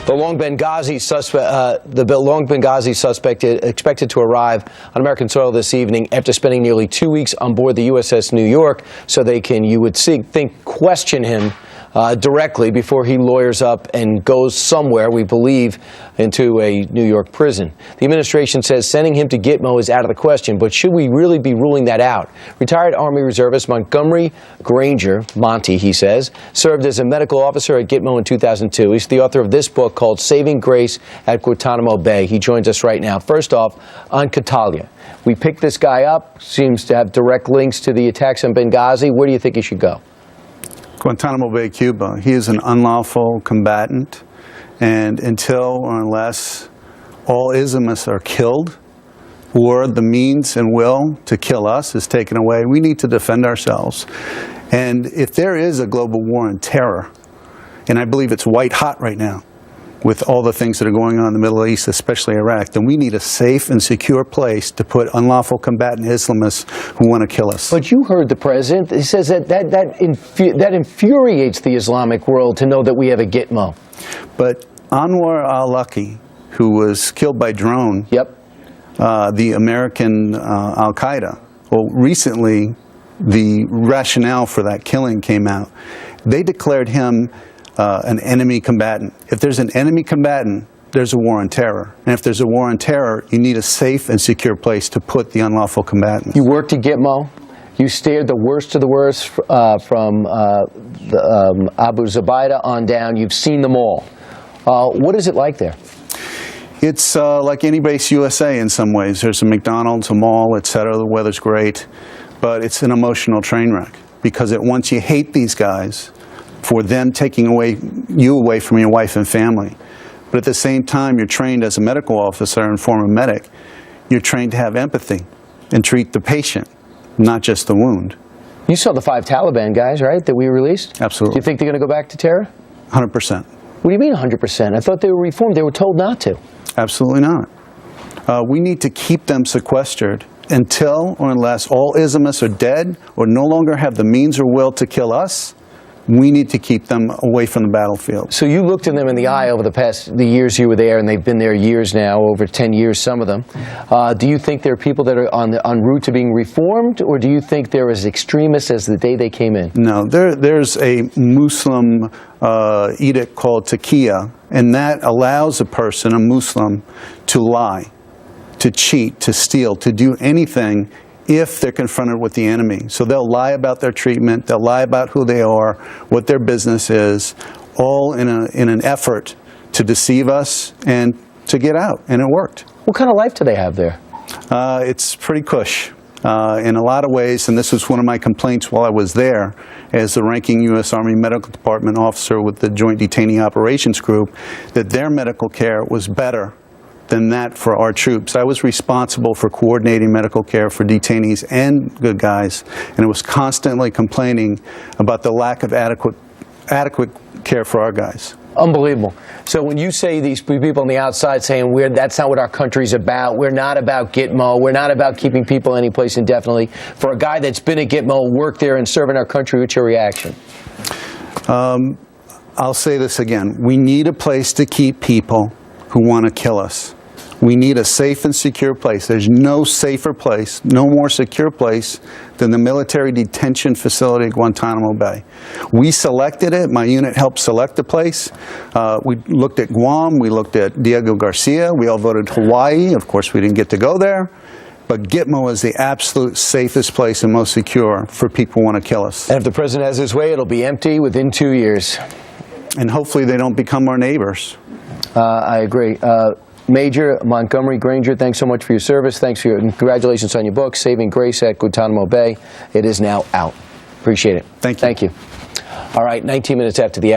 The long Benghazi suspect expected to arrive on American soil this evening after spending nearly 2 weeks on board the USS New York, so they can, you would think, question him directly before he lawyers up and goes somewhere, we believe, into a New York prison. The administration says sending him to Gitmo is out of the question, but should we really be ruling that out? Retired Army Reservist Montgomery Granger, Monty, he says, served as a medical officer at Gitmo in 2002. He's the author of this book called Saving Grace at Guantanamo Bay. He joins us right now. First off, on Catalia. We picked this guy up, seems to have direct links to the attacks on Benghazi. Where do you think he should go? Guantanamo Bay, Cuba. He is an unlawful combatant, and until or unless all Islamists are killed, or the means and will to kill us is taken away, we need to defend ourselves. And if there is a global war on terror, and I believe it's white hot right now, with all the things that are going on in the Middle East, especially Iraq, then we need a safe and secure place to put unlawful combatant Islamists who want to kill us. But you heard the president. He says that infuriates the Islamic world to know that we have a Gitmo. But Anwar al-Awlaki, who was killed by drone, the American al-Qaeda, well, recently the rationale for that killing came out. They declared him an enemy combatant. If there's an enemy combatant, there's a war on terror. And if there's a war on terror, you need a safe and secure place to put the unlawful combatants. You worked at Gitmo. You steered the worst of the worst from Abu Zubaydah on down. You've seen them all. What is it like there? It's like any base USA in some ways. There's a McDonald's, a mall, etc. The weather's great. But it's an emotional train wreck. Because once you hate these guys for them taking you away from your wife and family. But at the same time, you're trained as a medical officer and former medic. You're trained to have empathy and treat the patient, not just the wound. You saw the 5 Taliban guys, right, that we released? Absolutely. Do you think they're going to go back to terror? 100%. What do you mean 100%? I thought they were reformed. They were told not to. Absolutely not. We need to keep them sequestered until or unless all Islamists are dead or no longer have the means or will to kill us. We need to keep them away from the battlefield. So you looked at them in the eye over the years you were there, and they've been there years now, over 10 years, some of them. Do you think there are people that are en route to being reformed, or do you think they're as extremist as the day they came in? No, there's a Muslim edict called taqiyya, and that allows a person, a Muslim, to lie, to cheat, to steal, to do anything if they're confronted with the enemy. So they'll lie about their treatment, they'll lie about who they are, what their business is, all in an effort to deceive us and to get out, and it worked. What kind of life do they have there? It's pretty cush in a lot of ways, and this was one of my complaints while I was there as the ranking U.S. Army Medical Department officer with the Joint Detainee Operations Group, that their medical care was better than that for our troops. I was responsible for coordinating medical care for detainees and good guys, and it was constantly complaining about the lack of adequate care for our guys. Unbelievable. So when you say these people on the outside saying that's not what our country's about, we're not about Gitmo, we're not about keeping people any place indefinitely, for a guy that's been at Gitmo, worked there and served in our country, what's your reaction? I'll say this again. We need a place to keep people who want to kill us. We need a safe and secure place. There's no safer place, no more secure place than the military detention facility at Guantanamo Bay. We selected it. My unit helped select the place. We looked at Guam. We looked at Diego Garcia. We all voted Hawaii. Of course, we didn't get to go there. But Gitmo is the absolute safest place and most secure for people who want to kill us. And if the president has his way, it'll be empty within 2 years. And hopefully they don't become our neighbors. I agree. Major Montgomery Granger, thanks so much for your service. Thanks for congratulations on your book, Saving Grace at Guantanamo Bay. It is now out. Appreciate it. Thank you. Thank you. All right, 19 minutes after the